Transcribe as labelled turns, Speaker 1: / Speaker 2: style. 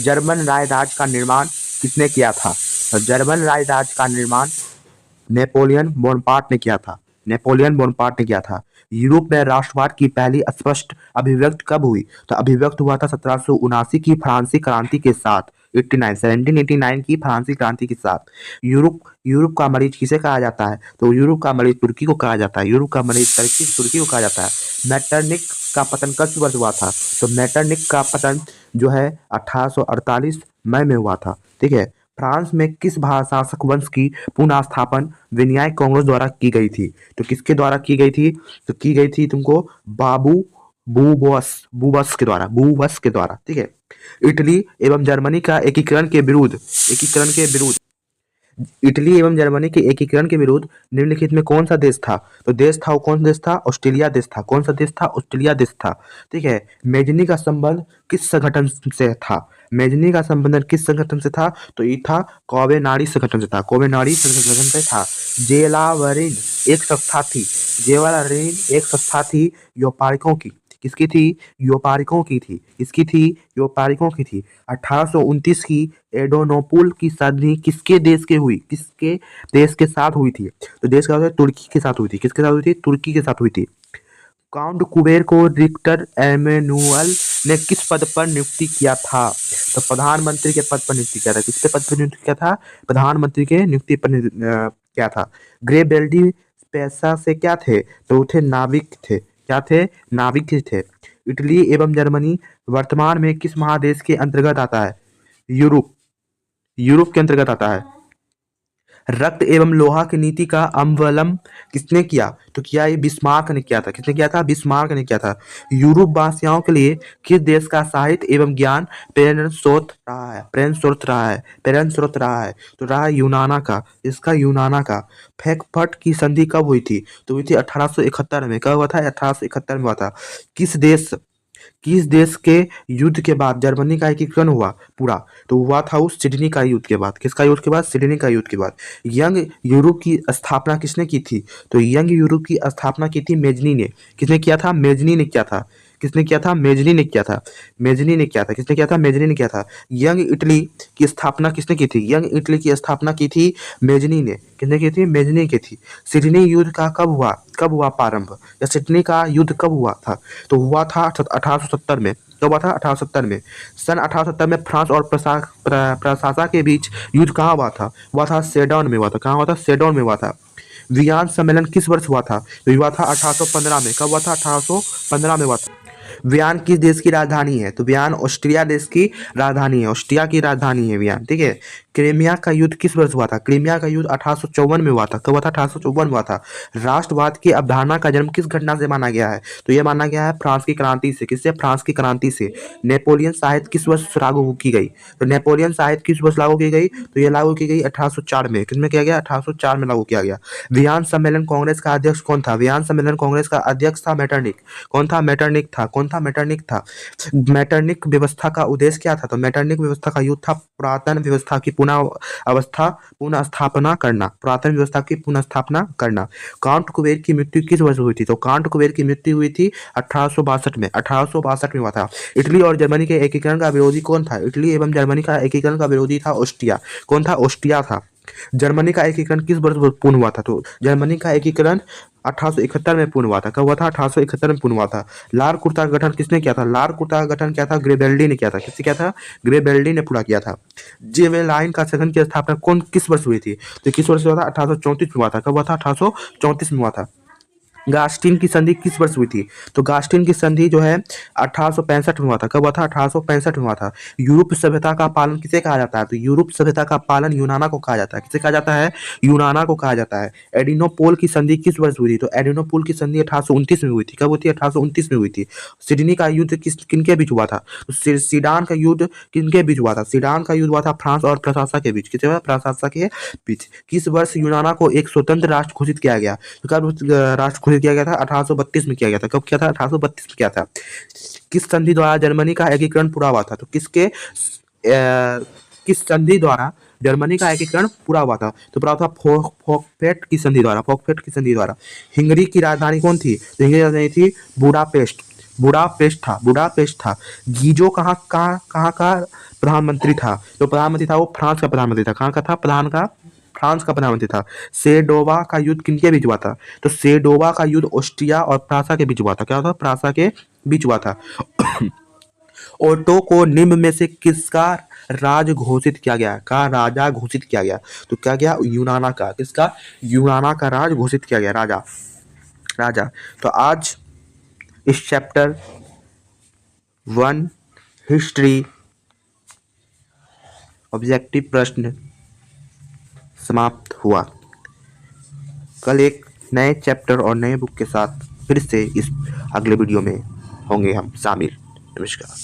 Speaker 1: German Rajaraja का निर्माण किसने किया था? तो जर्मन राजराज का निर्माण नेपोलियन बोनापार्ट ने किया था। नेपोलियन बोनापार्ट ने किया था। यूरोप में राष्ट्रवाद की पहली स्पष्ट अभिव्यक्ति कब हुई? तो अभिव्यक्त हुआ था 1779 की फ्रांसीसी क्रांति के साथ। 1789 की फ्रांसीसी क्रांति के साथ। यूरोप यूरोप का मरीज किसे कहा जाता है? तो यूरोप का मरीज तुर्की को कहा जाता है। यूरोप का मरीज तुर्की को कहा जाता है। मेटरनिक का पतन किस वर्ष हुआ था? तो मेटरनिक का पतन जो है 1848 मई में हुआ था। ठीक है। फ्रांस में किस शासक वंश की पुनः स्थापना विनियाय कांग्रेस द्वारा की गई थी? तो किसके द्वारा की गई थी? तो की गई थी तुमको बाबू बूबस के द्वारा। ठीक है। इटली एवं जर्मनी का इटली एवं जर्मनी के एकीकरण के विरुद्ध निम्नलिखित में कौन सा देश था? तो देश था वो कौन देश था? ऑस्ट्रेलिया देश था। कौन सा देश था? ऑस्ट्रेलिया देश था। ठीक है। मेजनी का संबंध किस संगठन से था? मेजनी का संबंध किस संगठन से था? तो ये था कोवेनाड़ी संगठन से था। कोवेनाड़ी संगठन से था। जेलावरिन एक संस्था थी। जेलावरिन एक संस्था थी व्यापारिकों की। किसकी थी? व्यापारिकों की थी। किसकी थी? व्यापारिकों की थी। 1829 की एडोनोपुल की संधि किसके देश के साथ हुई थी? तो देश का तुर्की के साथ हुई थी। किसके साथ हुई थी? तुर्की के साथ हुई थी। काउंट कुबेर को विक्टर एमेनुअल ने किस पद पर नियुक्ति किया था? तो प्रधानमंत्री के पद पर नियुक्ति किया था। किसके पद पर नियुक्ति किया था? प्रधानमंत्री के नियुक्ति पर किया था। ग्रेबेल्डी पेशा से क्या थे? तो वो थे नाविक थे। क्या थे? नाविक थे। इटली एवं जर्मनी वर्तमान में किस महादेश के अंतर्गत आता है? यूरोप यूरोप के अंतर्गत आता है। रक्त एवं लोहा की नीति का अवलंबन किसने किया? तो किया ये बिस्मार्क ने किया था। किसने किया था? बिस्मार्क ने किया था। यूरोप वासियों के लिए किस देश का साहित्य एवं ज्ञान प्रेरणा स्रोत रहा है? तो रहा यूनाना का। इसका यूनाना का। फ्रैंकफर्ट की संधि कब हुई थी? तो हुई थी 1871 में। कब हुआ था? 1871 में हुआ था। किस देश के युद्ध के बाद जर्मनी का एकीकरण हुआ पूरा? तो हुआ था उस सिडनी का युद्ध के बाद। किसका युद्ध के बाद? सिडनी का युद्ध के बाद। यंग यूरोप की स्थापना किसने की थी? तो यंग यूरोप की स्थापना की थी मेजनी ने। किसने किया था? मेजनी ने किया था। किसने किया था? मेजनी ने किया था। मेजनी ने किया था। किसने किया था? मेजनी ने किया था। यंग इटली की स्थापना किसने की थी? यंग इटली की स्थापना की थी मेजनी ने। किसने की थी? मेजनी की थी। सिडनी युद्ध का कब हुआ प्रारंभ? या सिडनी का युद्ध कब हुआ था? तो हुआ था 1870 में। कब हुआ था? 1870 में। सन 1870 में फ्रांस और प्रशासा के बीच युद्ध कहाँ हुआ था? हुआ था सेडन में हुआ था। कहाँ हुआ था? सेडन में हुआ था। वियन सम्मेलन किस वर्ष हुआ था? तो हुआ था 1815 में। कब हुआ था? 1815 में हुआ था। वियन किस देश की राजधानी है? तो वियन ऑस्ट्रिया देश की राजधानी है। ऑस्ट्रिया की राजधानी है वियन। ठीक है। क्रीमिया का युद्ध किस वर्ष हुआ था? क्रीमिया का युद्ध 1854 में हुआ था। कब हुआ था? 1854 में हुआ था। राष्ट्रवाद की अवधारणा का जन्म किस घटना से माना गया है? तो यह माना गया है फ्रांस की क्रांति से। किससे? फ्रांस की क्रांति से। नेपोलियन साहित्य किस वर्ष लागू की गई? तो नेपोलियन साहित्य किस वर्ष लागू की गई? तो यह लागू की गई 1804 में। किसमें किया गया? 1804 में लागू किया गया। वियन सम्मेलन कांग्रेस का अध्यक्ष कौन था? वियन सम्मेलन कांग्रेस का अध्यक्ष था मेटरनिक। कौन था? मेटरनिक था। कौन था? मेटरनिक था। मेटरनिक व्यवस्था का उद्देश्य क्या था? तो मेटरनिक व्यवस्था का युद्ध था पुरातन व्यवस्था की पुनः स्थापना करना। पुरातन व्यवस्था की पुनः स्थापना करना। काउंट कुबेर की मृत्यु किस वर्ष हुई थी? तो काउंट कुबेर की मृत्यु हुई थी 1862 में। 1862 में हुआ था। इटली और जर्मनी के एकीकरण का विरोधी कौन था? इटली एवं जर्मनी का एकीकरण का विरोधी था ऑस्ट्रिया। कौन था? ऑस्ट्रिया था। जर्मनी का एकीकरण किस वर्ष पूर्ण हुआ था? तो जर्मनी का एकीकरण 1871 में पूर्ण हुआ था। कब हुआ था? 1871 में पूर्ण हुआ था। लाल कुर्ता का गठन किसने किया था? लाल कुर्ता का गठन किया था ग्रेबेल्डी ने किया था। किसने किया था? ग्रेबेल्डी ने पूरा किया था। जेवेलाइन का संगठन की स्थापना किस वर्ष हुई थी? तो किस वर्ष हुआ था? 1834 में हुआ था। कब हुआ था? 1834 में हुआ था। गास्टिन की संधि किस वर्ष हुई थी? तो गास्टिन की संधि जो है 1865 में हुआ था। कब हुआ था? 1865 में हुआ था। यूरोप सभ्यता का पालन किसे कहा जाता है? तो यूरोप सभ्यता का पालन यूनाना को कहा जाता है। किसे कहा जाता है? यूनाना को कहा जाता है। एडिनोपोल की संधि किस वर्ष हुई थी? तो एडिनोपोल की संधि 1829 में हुई थी। कब हुई थी? 1829 में हुई थी। सिडनी का युद्ध किनके बीच हुआ था? तो सीडान का युद्ध किनके बीच हुआ था? सीडान का युद्ध हुआ था फ्रांस और प्रशासा के बीच। किसके? प्रशासा के बीच। किस वर्ष यूनाना को एक स्वतंत्र राष्ट्र घोषित किया गया? तो कब राष्ट्र घोषित किया गया था? 1832 में किया गया था। कब किया था? 1832 में किया था। किस संधि द्वारा जर्मनी का एकीकरण पूरा हुआ था? तो किस संधि द्वारा जर्मनी का एकीकरण पूरा हुआ था? तो पूरा था फोकफेट की संधि द्वारा। फोकफेट की संधि द्वारा। हंगरी की राजधानी कौन थी? तो हंगरी की राजधानी थी बुडापेस्ट। बुडापेस्ट था। गीजो कहाँ का प्रधानमंत्री था? जो प्रधानमंत्री था वो फ्रांस का प्रधानमंत्री था। कहाँ का था? फ्रांस का प्रधानमंत्री था। सेडोवा का युद्ध किनके बीच हुआ था? तो सेडोवा का युद्ध ऑस्ट्रिया और प्रासा के बीच हुआ था। क्या हुआ था? प्रासा के बीच हुआ था। ओटो को निम्न में से किसका राज घोषित किया गया? का राजा घोषित किया गया? तो क्या गया? यूनाना का। किसका? यूनाना का राज घोषित किया गया। राजा। तो आज इस चैप्टर 1 हिस्ट्री ऑब्जेक्टिव प्रश्न समाप्त हुआ। कल एक नए चैप्टर और नए बुक के साथ फिर से इस अगले वीडियो में होंगे हम शामिल। नमस्कार।